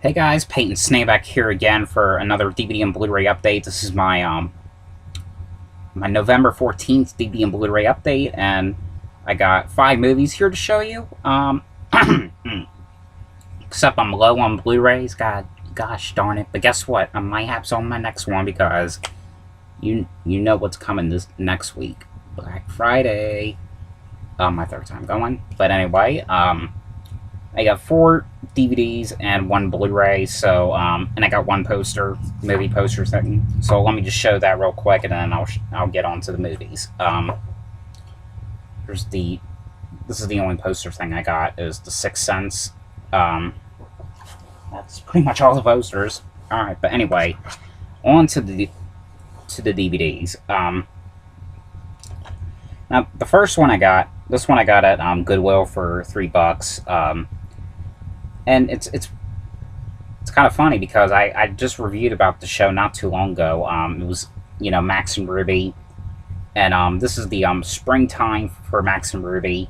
Hey guys, Peyton Snakeback here again for another DVD and Blu-ray update. This is my my November 14th DVD and Blu-ray update, and I got 5 movies here to show you. Except I'm low on Blu-rays. Gosh darn it! But guess what? I might have some on my next one because you know what's coming this next week, Black Friday. My third time going, but anyway, I got 4 DVDs and 1 Blu-ray, so, and I got 1 poster, movie poster thing. So let me just show that real quick, and then I'll get on to the movies. This is the only poster thing I got, is The Sixth Sense. That's pretty much all the posters. Alright, but anyway, on to the DVDs. Now, the first one I got, this one I got at Goodwill for $3. And it's kind of funny because I just reviewed about the show not too long ago. It was, you know, Max and Ruby, and this is the springtime for Max and Ruby.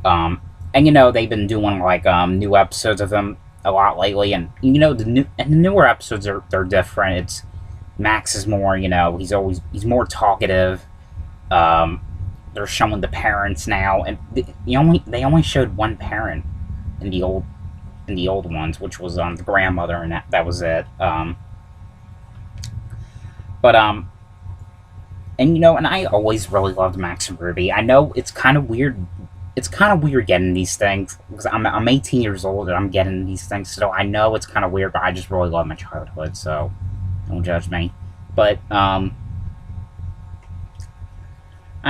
And you know, they've been doing like new episodes of them a lot lately, and you know, the newer episodes they're different. It's Max is more, you know, he's more talkative. They're showing the parents now, and they only showed one parent in the old ones, which was the grandmother, and that was it. And you know, and I always really loved Max and Ruby. I know it's kind of weird. It's kind of weird getting these things because I'm 18 years old and I'm getting these things. So I know it's kind of weird, but I just really love my childhood. So don't judge me. But I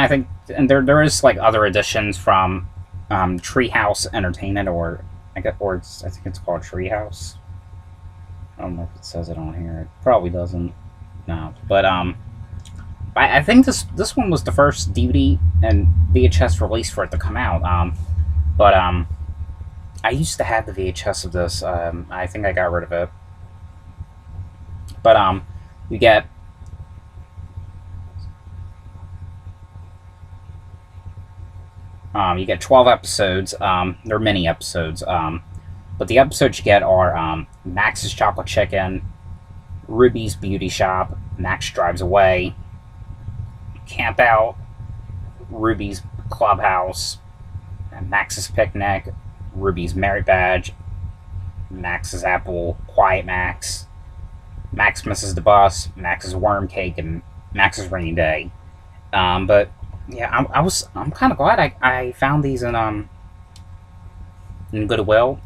think, and there is like other editions from Treehouse Entertainment, I think it's called Treehouse. I don't know if it says it on here. It probably doesn't. No, but I think this one was the first DVD and VHS release for it to come out. But I used to have the VHS of this. I think I got rid of it. But you get 12 episodes. They're mini episodes. But the episodes you get are Max's Chocolate Chicken, Ruby's Beauty Shop, Max Drives Away, Camp Out, Ruby's Clubhouse, Max's Picnic, Ruby's Merit Badge, Max's Apple, Quiet Max, Max Misses the Bus, Max's Worm Cake, and Max's Rainy Day. But yeah, I'm kind of glad I found these in Goodwill.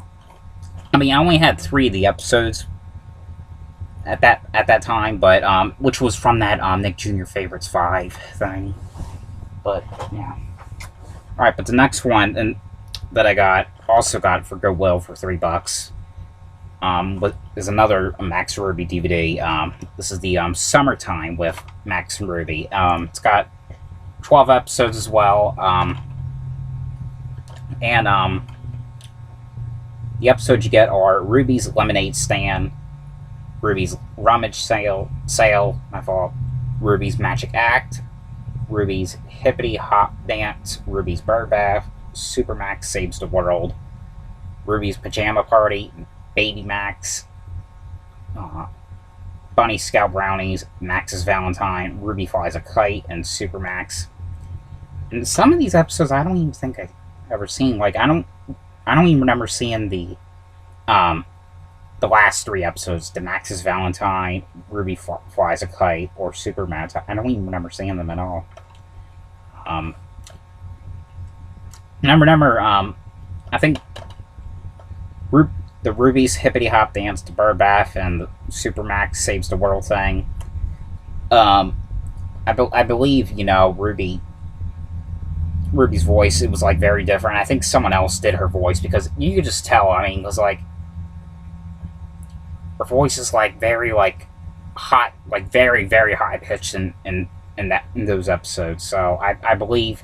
I mean, I only had 3 of the episodes at that time, but which was from that Nick Jr. Favorites 5 thing. But yeah, all right. But the next one that I also got for Goodwill for $3, is another Max and Ruby DVD. This is the Summertime with Max and Ruby. It's got 12 episodes as well, and the episodes you get are Ruby's Lemonade Stand, Ruby's Rummage Sale, my fault, Ruby's Magic Act, Ruby's Hippity Hop Dance, Ruby's Bird Bath, Super Max Saves the World, Ruby's Pajama Party, Baby Max, Bunny Scout Brownies, Max's Valentine, Ruby Flies a Kite, and Super Max. And some of these episodes I don't even think I've ever seen. Like I don't even remember seeing the last 3 episodes, the Max's Valentine, Ruby Flies a Kite, or Super Max. I don't even remember seeing them at all. And I remember I think the Ruby's Hippity Hop Dance, the Bird Bath, and the Super Max Saves the World thing. I believe, you know, Ruby's voice, it was like very different. I think someone else did her voice because you could just tell. I mean, it was like her voice is like very like hot, like very very high pitched in those episodes. So I believe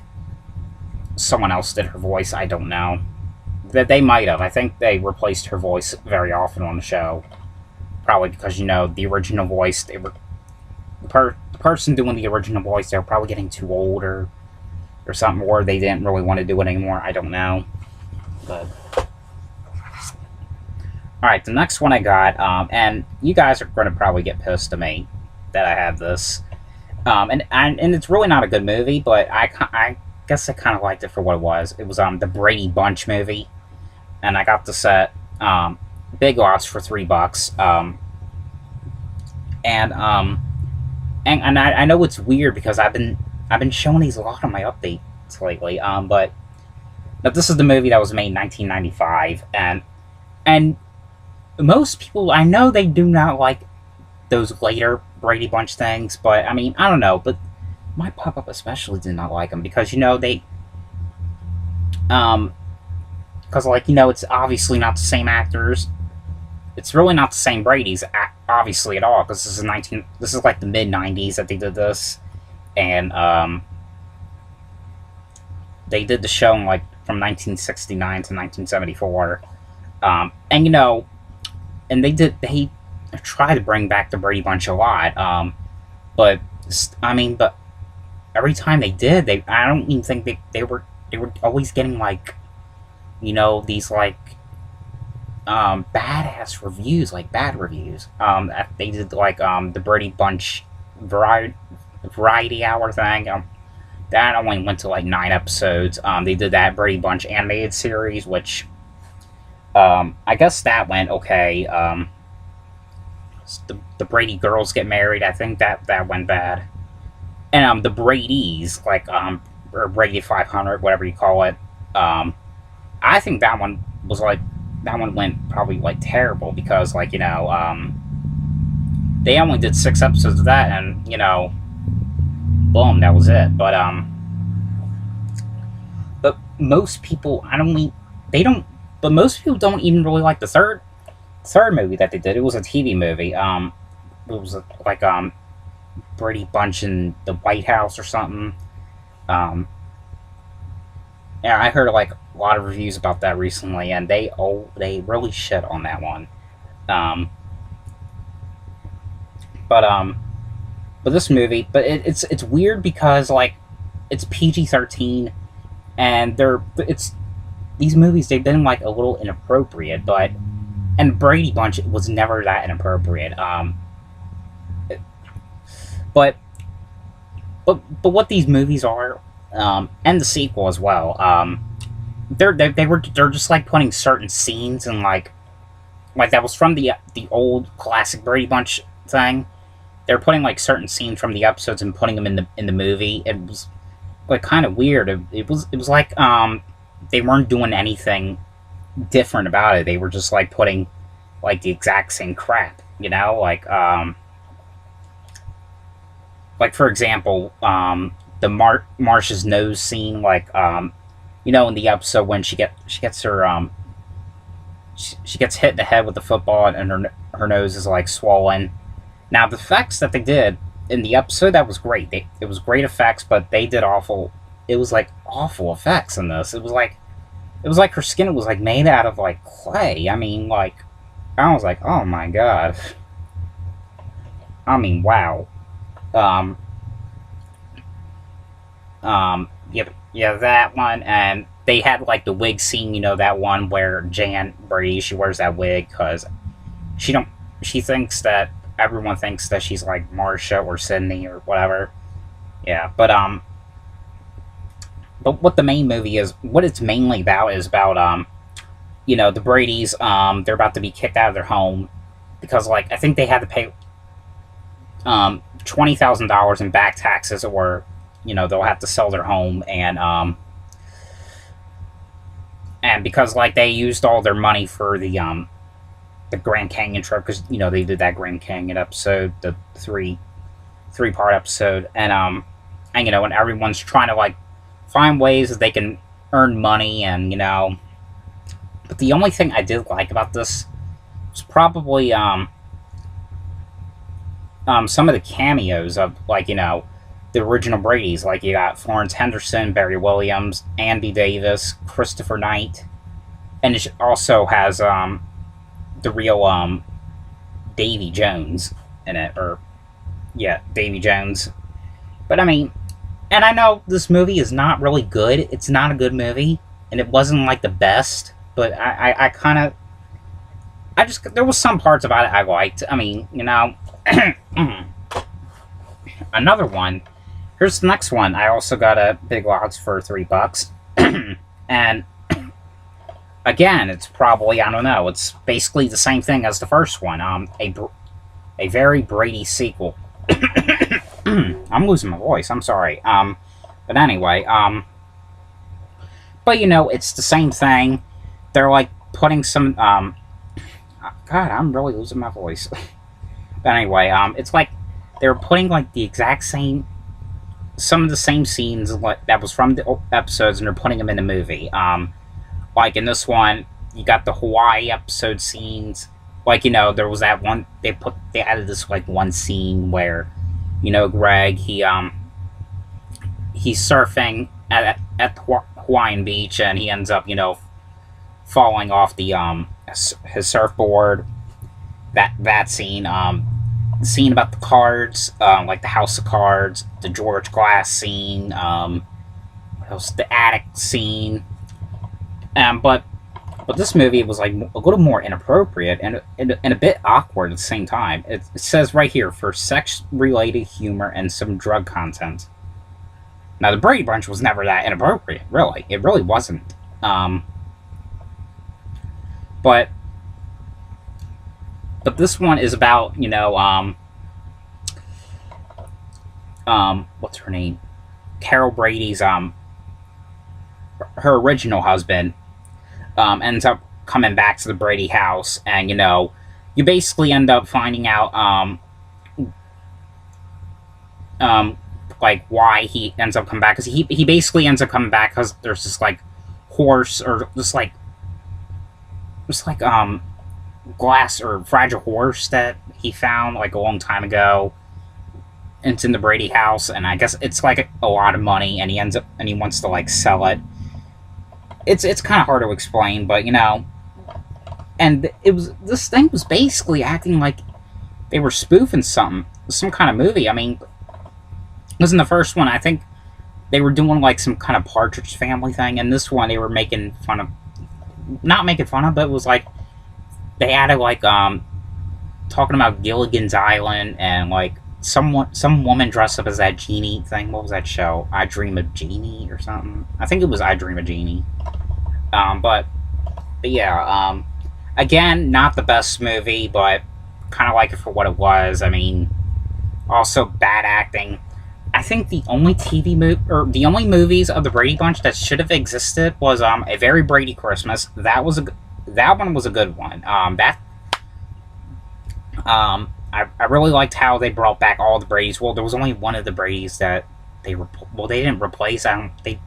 someone else did her voice. I don't know. That they might have. I think they replaced her voice very often on the show. Probably because, you know, the original voice, the person doing the original voice, they were probably getting too old or something, or they didn't really want to do it anymore. I don't know. But Alright, the next one I got, and you guys are going to probably get pissed at me that I have this. And it's really not a good movie, but I guess I kind of liked it for what it was. It was the Brady Bunch movie, and I got this at Big Lots for $3. And I know it's weird because I've been showing these a lot on my updates lately. But this is the movie that was made in 1995, and most people, I know they do not like those later Brady Bunch things, but I mean, I don't know, but my pop-up especially did not like them because, because, like, it's obviously not the same actors. It's really not the same Brady's, obviously, at all, because this is like the mid-90s that they did this, and, they did the show in, like, from 1969 to 1974, and, and they tried to bring back the Brady Bunch a lot, but every time they did, I don't even think they were always getting, like, these, like, badass reviews, like bad reviews. They did, like, the Brady Bunch variety hour thing. That only went to like 9 episodes. They did that Brady Bunch animated series, which I guess that went okay. The Brady girls get married. I think that went bad. And the Brady's, like, or Brady 500, whatever you call it. I think that one went probably like terrible because, like, they only did 6 episodes of that, and boom, that was it. But most people, but most people don't even really like the third movie that they did. It was a TV movie. It was like Brady Bunch in the White House or something. Yeah, I heard like a lot of reviews about that recently, and they really shit on that one. But this movie, it's weird because, like, it's PG-13, and these movies, they've been like a little inappropriate, and Brady Bunch was never that inappropriate. But what these movies are, and the sequel as well, they're just like putting certain scenes in, like that was from the old classic Brady Bunch thing. They're putting like certain scenes from the episodes and putting them in the movie. It was like kind of weird. It was like they weren't doing anything different about it. They were just like putting like the exact same crap, like for example, the Marsha's nose scene, like in the episode when she gets her she gets hit in the head with the football, and her nose is like swollen. Now, the effects that they did in the episode, that was great. It was great effects, but they did awful. It was like awful effects in this. It was like her skin was like made out of like clay. I mean, like, I was like, oh my god. I mean, wow. Yeah, that one, and they had like the wig scene. That one where Jan Brady, she wears that wig because she thinks that. Everyone thinks that she's like Marsha or Sydney or whatever. Yeah, but what the main movie is, what it's mainly about is about the Bradys, they're about to be kicked out of their home because, like, I think they had to pay $20,000 in back taxes, or they'll have to sell their home, and because, like, they used all their money for the Grand Canyon trip, because they did that Grand Canyon episode, the three-part episode, and and everyone's trying to like find ways that they can earn money, and but the only thing I did like about this was probably some of the cameos of, like, the original Bradys. Like, you got Florence Henderson, Barry Williams, Andy Davis, Christopher Knight, and it also has the real Davy Jones in it, Davy Jones. But I mean, and I know this movie is not really good. It's not a good movie, and it wasn't like the best. But I there was some parts about it I liked. I mean, you know, another one. Here's the next one. I also got a Big Lots for $3, and again, it's probably, I don't know. It's basically the same thing as the first one. A very Brady sequel. I'm losing my voice. I'm sorry. But anyway, but you know, it's the same thing. They're like putting some, God, I'm really losing my voice. But anyway, it's like they're putting like the exact same, some of the same scenes like that was from the episodes, and they're putting them in the movie. Like in this one, you got the Hawaii episode scenes. Like, you know, there was that one, they added this like one scene where, you know, Greg, he's surfing at the Hawaiian beach, and he ends up, you know, falling off the his surfboard. That scene, the scene about the cards, like the House of Cards, the George Glass scene, what else? The attic scene, but this movie was like a little more inappropriate and a bit awkward at the same time. It says right here, for sex-related humor and some drug content. Now, the Brady Bunch was never that inappropriate, really. It really wasn't. But this one is about, you know, what's her name? Carol Brady's, her original husband, ends up coming back to the Brady house, and, you know, you basically end up finding out, like, why he ends up coming back, because he basically ends up coming back because there's this, like, horse, or this, like, glass or fragile horse that he found, like, a long time ago. And it's in the Brady house, and I guess it's, like, a lot of money, and he wants to, like, sell it. It's kind of hard to explain, but, you know, and this thing was basically acting like they were spoofing some kind of movie. I mean, it was in the first one, I think they were doing like some kind of Partridge Family thing, and this one they were making fun of, not making fun of, but it was like, they added like, talking about Gilligan's Island, and like, some woman dressed up as that genie thing. What was that show? I Dream of Jeannie or something? I think it was I Dream of Jeannie. But yeah, again, not the best movie, but kind of like it for what it was. I mean, also bad acting. I think the only the only movies of the Brady Bunch that should have existed was A Very Brady Christmas. That one was a good one. I really liked how they brought back all the Bradys. Well, there was only one of the Bradys that they didn't replace. They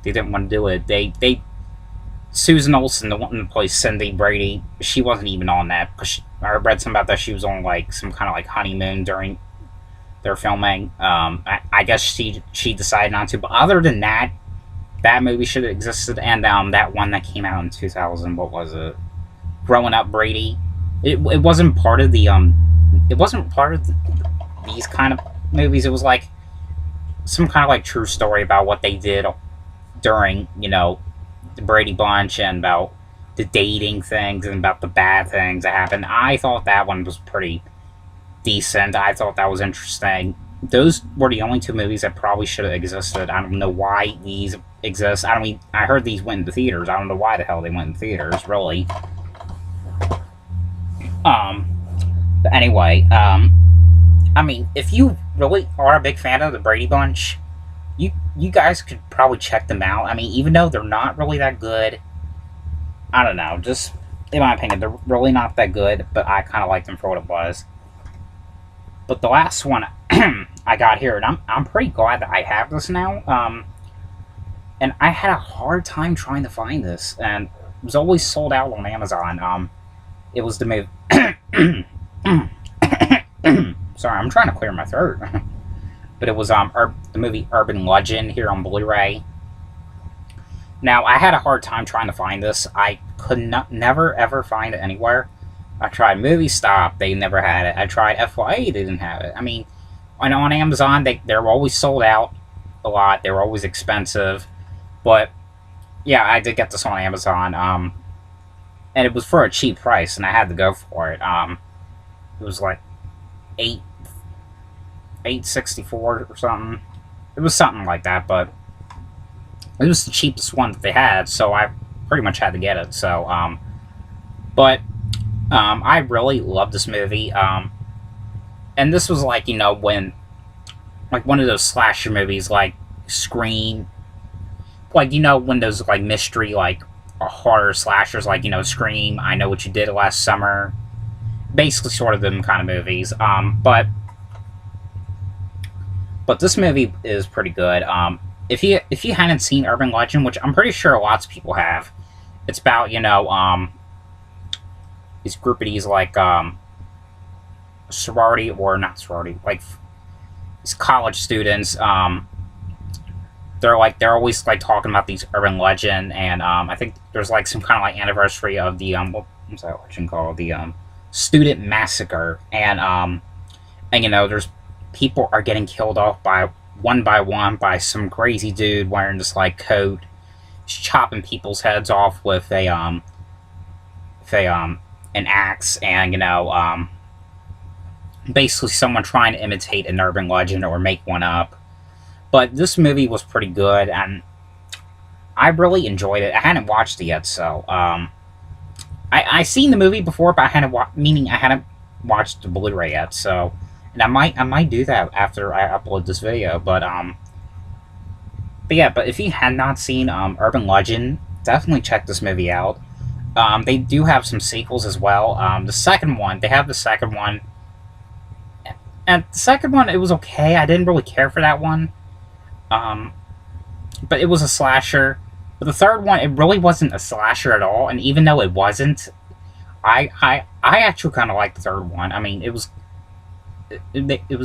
didn't want to do it. Susan Olsen, the one that plays Cindy Brady, she wasn't even on that, because I read something about that. She was on like some kind of like honeymoon during their filming. I guess she decided not to. But other than that, that movie should have existed. And that one that came out in 2000, what was it? Growing Up Brady. It wasn't part of the it wasn't part of these kind of movies. It was like some kind of like true story about what they did during, you know, the Brady Bunch, and about the dating things and about the bad things that happened. I thought that one was pretty decent. I thought that was interesting. Those were the only two movies that probably should have existed. I don't know why these exist. I heard these went into theaters. I don't know why the hell they went in theaters, really. But anyway, I mean, if you really are a big fan of the Brady Bunch, you guys could probably check them out. I mean, even though they're not really that good, I don't know, just in my opinion, they're really not that good, but I kind of like them for what it was. But the last one I got here, and I'm pretty glad that I have this now, and I had a hard time trying to find this, and it was always sold out on Amazon. It was the movie... Sorry, I'm trying to clear my throat. But it was the movie Urban Legend here on Blu-ray. Now, I had a hard time trying to find this. I could never ever find it anywhere. I tried Movie Stop, they never had it. I tried FYA, they didn't have it. I mean, on Amazon, they're always sold out a lot. They were always expensive. But yeah, I did get this on Amazon. and it was for a cheap price, and I had to go for it. It was like $8.64 or something. It was something like that, but it was the cheapest one that they had, so I pretty much had to get it. So, I really love this movie. And this was like, you know, when, like, one of those slasher movies, like Scream, like, you know, when those, like, mystery, like, horror slashers, like, you know, Scream, I Know What You Did Last Summer, basically sort of them kind of movies. But this movie is pretty good. If you hadn't seen Urban Legend, which I'm pretty sure lots of people have, it's about, you know, these groupies, like, sorority, or not sorority, like, these college students, they're always, like, talking about these urban legend, and, I think there's, like, some kind of, like, anniversary of the, what's that legend called? The, student massacre, and, you know, there's people are getting killed off by one by some crazy dude wearing this, like, coat, chopping people's heads off with an axe, and, you know, basically someone trying to imitate an urban legend or make one up. But this movie was pretty good, and I really enjoyed it. I hadn't watched it yet, so I seen the movie before, but I hadn't watched the Blu-ray yet. So, and I might do that after I upload this video. But yeah, but if you had not seen Urban Legend, definitely check this movie out. They do have some sequels as well. The second one, they have the second one. And the second one, it was okay. I didn't really care for that one. But it was a slasher. But the third one, it really wasn't a slasher at all. And even though it wasn't, I actually kind of liked the third one. I mean, it was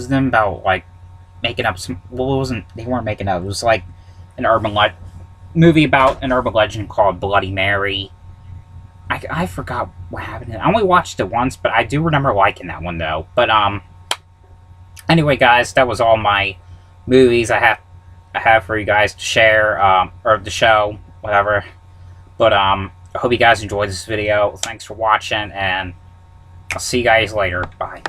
them about, like, making up some... Well, it wasn't... They weren't making up. It was like an movie about an urban legend called Bloody Mary. I forgot what happened. I only watched it once, but I do remember liking that one, though. But, anyway, guys, that was all my movies I have for you guys to share, or the show, whatever. But, I hope you guys enjoyed this video. Thanks for watching, and I'll see you guys later. Bye.